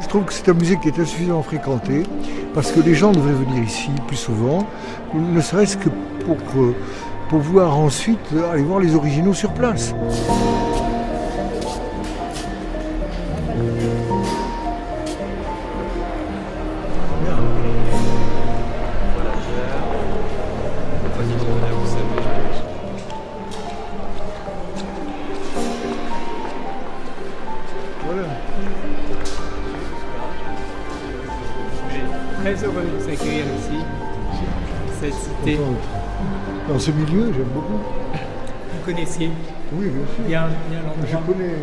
Je trouve que c'est un musée qui est insuffisamment fréquenté parce que les gens devraient venir ici plus souvent, ne serait-ce que pour pouvoir ensuite aller voir les originaux sur place. Voilà. Très heureux de vous accueillir ici, cette cité. Dans ce milieu, j'aime beaucoup. Vous connaissiez Oui, bien sûr. bien Je l'endroit. connais,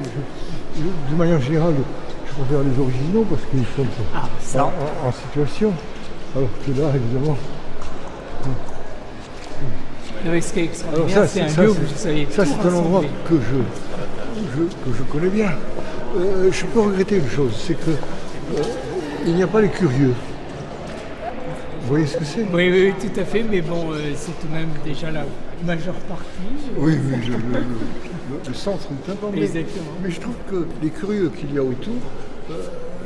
de manière générale, je préfère les originaux parce qu'ils sont Ça. en situation. Alors que là, évidemment. Avec ce qui est Alors extraordinaire, c'est un lieu où vous savez ça, tout c'est un endroit rassembler. que je connais bien. Je peux regretter une chose, c'est que il n'y a pas les curieux. Vous voyez ce que c'est? Oui, oui, tout à fait, mais bon, c'est tout de même déjà la majeure partie. Oui, le centre est important. Exactement. Mais je trouve que les curieux qu'il y a autour,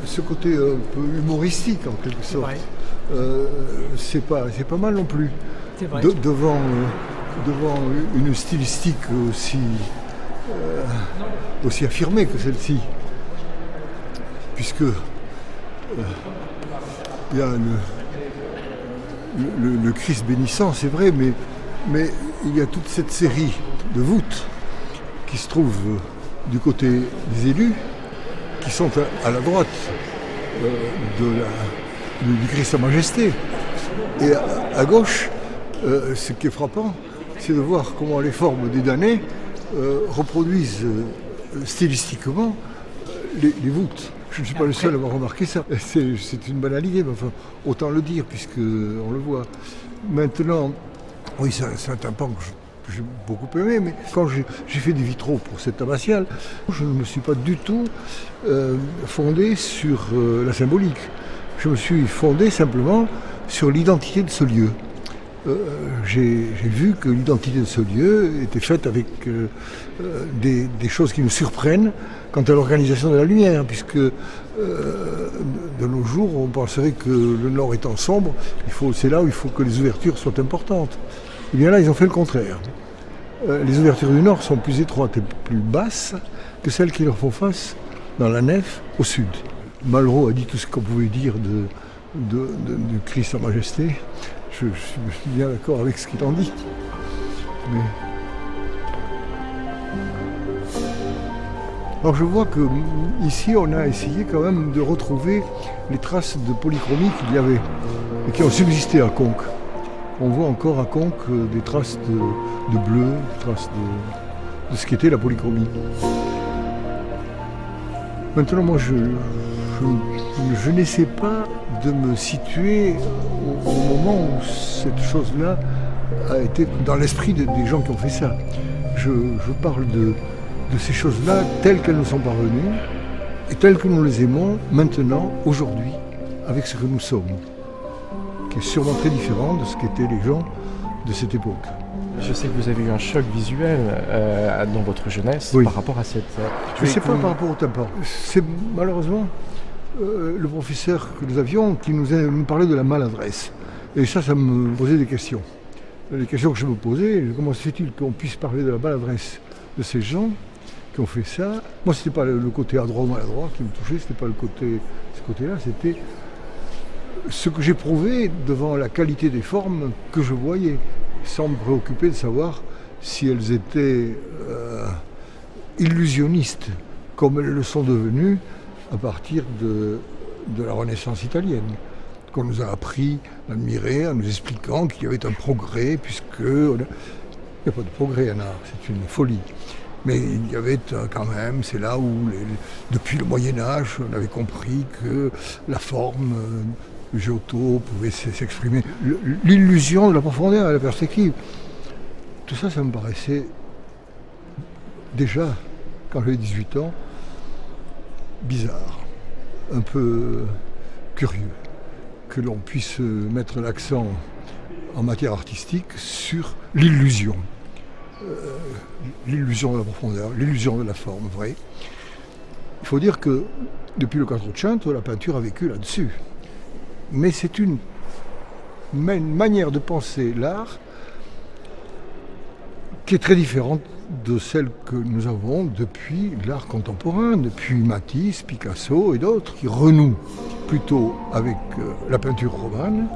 ce côté un peu humoristique en quelque sorte, c'est pas mal non plus. C'est vrai. Devant une stylistique aussi affirmée que celle-ci, puisque il y a le Christ bénissant, c'est vrai, mais il y a toute cette série de voûtes qui se trouvent du côté des élus, qui sont à la droite du Christ Sa Majesté. Et à gauche, ce qui est frappant, c'est de voir comment les formes des damnés reproduisent stylistiquement les voûtes. Je ne suis pas le seul à avoir remarqué ça. C'est une banalité, mais enfin, autant le dire, puisqu'on le voit. Maintenant, oui, c'est un tympan que j'ai beaucoup aimé, mais quand j'ai fait des vitraux pour cette abbatiale, je ne me suis pas du tout fondé sur la symbolique. Je me suis fondé simplement sur l'identité de ce lieu. J'ai vu que l'identité de ce lieu était faite avec des choses qui nous surprennent quant à l'organisation de la lumière, puisque de nos jours, on penserait que le nord étant sombre, c'est là où il faut que les ouvertures soient importantes. Et bien là, ils ont fait le contraire. Les ouvertures du nord sont plus étroites et plus basses que celles qui leur font face dans la nef au sud. Malraux a dit tout ce qu'on pouvait dire du Christ Sa Majesté. Je suis bien d'accord avec ce qu'il en dit. Mais... Alors je vois qu'ici on a essayé quand même de retrouver les traces de polychromie qu'il y avait et qui ont subsisté à Conques. On voit encore à Conques des traces de bleu, des traces de ce qu'était la polychromie. Maintenant moi je n'essaie pas de me situer au moment où cette chose-là a été dans l'esprit des gens qui ont fait ça. Je parle de ces choses-là telles qu'elles nous sont parvenues et telles que nous les aimons maintenant, aujourd'hui, avec ce que nous sommes, qui est sûrement très différent de ce qu'étaient les gens de cette époque. Je sais que vous avez eu un choc visuel dans votre jeunesse par rapport à cette... Je ne sais pas par rapport au tympan. C'est malheureusement le professeur que nous avions qui nous parlait de la maladresse. Et ça me posait des questions. Les questions que je me posais, comment se fait-il qu'on puisse parler de la maladresse de ces gens qui ont fait ça? Moi, c'était pas le côté à droit ou maladroit qui me touchait, c'était pas ce côté-là, c'était ce que j'éprouvais devant la qualité des formes que je voyais, sans me préoccuper de savoir si elles étaient illusionnistes, comme elles le sont devenues à partir de la Renaissance italienne, qu'on nous a appris à admirer en nous expliquant qu'il y avait un progrès, puisque il n'y a pas de progrès en art, c'est une folie. Mais il y avait quand même, c'est là où, depuis le Moyen-Âge, on avait compris que la forme du Giotto pouvait s'exprimer. L'illusion de la profondeur et la perspective. Tout ça, ça me paraissait déjà, quand j'avais 18 ans, bizarre, un peu curieux, que l'on puisse mettre l'accent en matière artistique sur l'illusion. l'illusion de la profondeur, l'illusion de la forme vraie. Il faut dire que depuis le Quattrocento, la peinture a vécu là-dessus. Mais c'est une manière de penser l'art qui est très différente de celle que nous avons depuis l'art contemporain, depuis Matisse, Picasso et d'autres, qui renouent plutôt avec la peinture romane,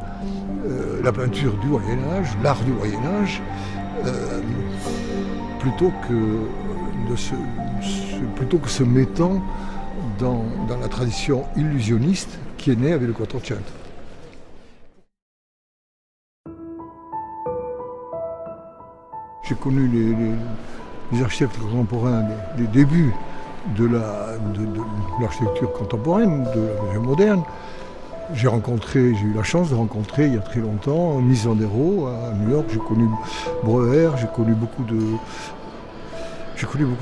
la peinture du Moyen-Âge, l'art du Moyen-Âge, plutôt que se mettant dans la tradition illusionniste qui est née avec le Quattrocento. J'ai connu les architectes contemporains des débuts de l'architecture contemporaine, de la peinture moderne. J'ai eu la chance de rencontrer il y a très longtemps Nisandero à New York. J'ai connu Breuer, j'ai connu beaucoup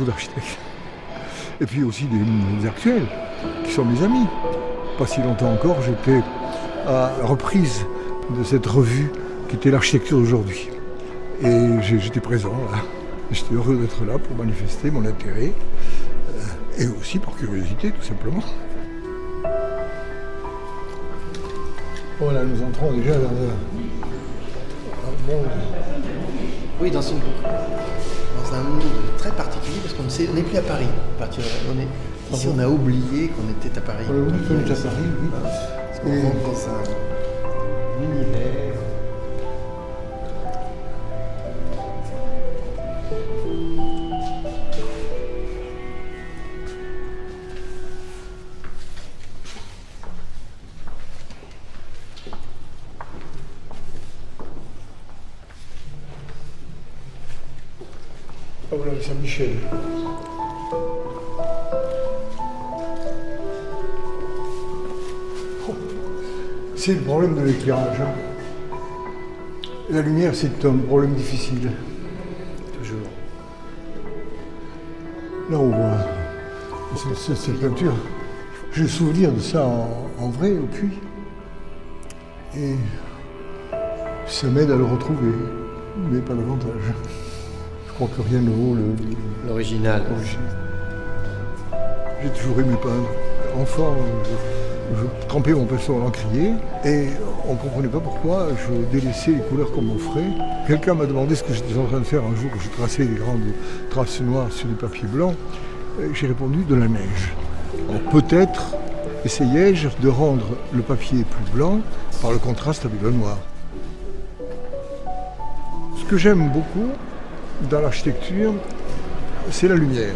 d'architectes. Et puis aussi des actuels, qui sont mes amis. Pas si longtemps encore, j'étais à la reprise de cette revue qui était l'architecture d'aujourd'hui. Et j'étais présent là. J'étais heureux d'être là pour manifester mon intérêt, et aussi par curiosité tout simplement. Voilà, nous entrons déjà dans un monde. Oui, dans un monde très particulier, parce qu'on n'est plus à Paris. Ici, on a oublié qu'on était à Paris. Oui, on est à Paris, oui. Parce qu'on rentre dans un univers. Ah voilà, Saint-Michel. C'est le problème de l'éclairage. La lumière, c'est un problème difficile. Toujours. Là, on voit cette peinture. J'ai le souvenir de ça en vrai, au puits. Et ça m'aide à le retrouver, mais pas davantage. Je crois que rien ne vaut l'original. J'ai toujours aimé peindre. Enfant, je trempais mon pinceau dans l'encrier et on ne comprenait pas pourquoi je délaissais les couleurs qu'on m'offrait. Quelqu'un m'a demandé ce que j'étais en train de faire un jour où je traçais des grandes traces noires sur du papier blanc. J'ai répondu de la neige. Alors peut-être essayais-je de rendre le papier plus blanc par le contraste avec le noir. Ce que j'aime beaucoup dans l'architecture, c'est la lumière.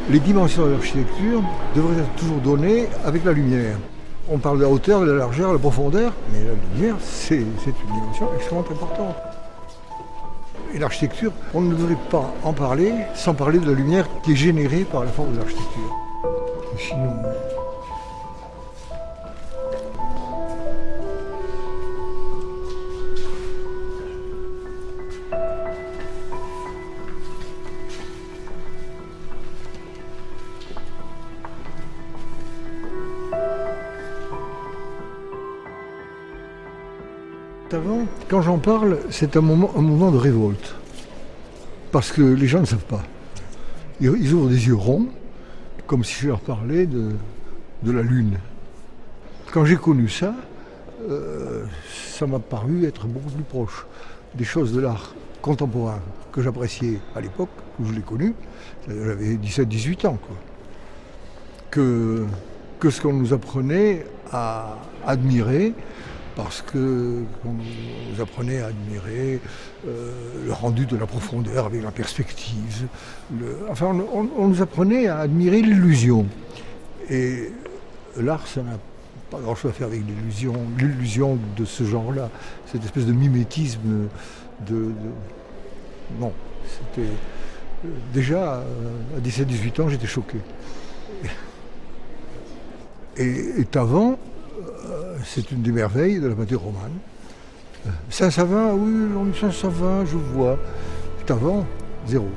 Les dimensions de l'architecture devraient être toujours données avec la lumière. On parle de la hauteur, de la largeur, de la profondeur, mais la lumière, c'est une dimension extrêmement importante. Et l'architecture, on ne devrait pas en parler sans parler de la lumière qui est générée par la forme de l'architecture. Sinon, avant, quand j'en parle, c'est un moment de révolte. Parce que les gens ne savent pas. Ils ouvrent des yeux ronds, comme si je leur parlais de la Lune. Quand j'ai connu ça, ça m'a paru être beaucoup plus proche des choses de l'art contemporain que j'appréciais à l'époque où je l'ai connu. J'avais 17-18 ans, quoi. Que ce qu'on nous apprenait à admirer, parce qu'on nous apprenait à admirer le rendu de la profondeur avec la perspective. On nous apprenait à admirer l'illusion. Et l'art, ça n'a pas grand-chose à faire avec l'illusion de ce genre-là. Cette espèce de mimétisme Non, c'était... Déjà, à 17-18 ans, j'étais choqué. Et Tavan, c'est une des merveilles de la peinture romane. Saint-Savin, oui, Saint-Savin, je vois. Tavan, zéro.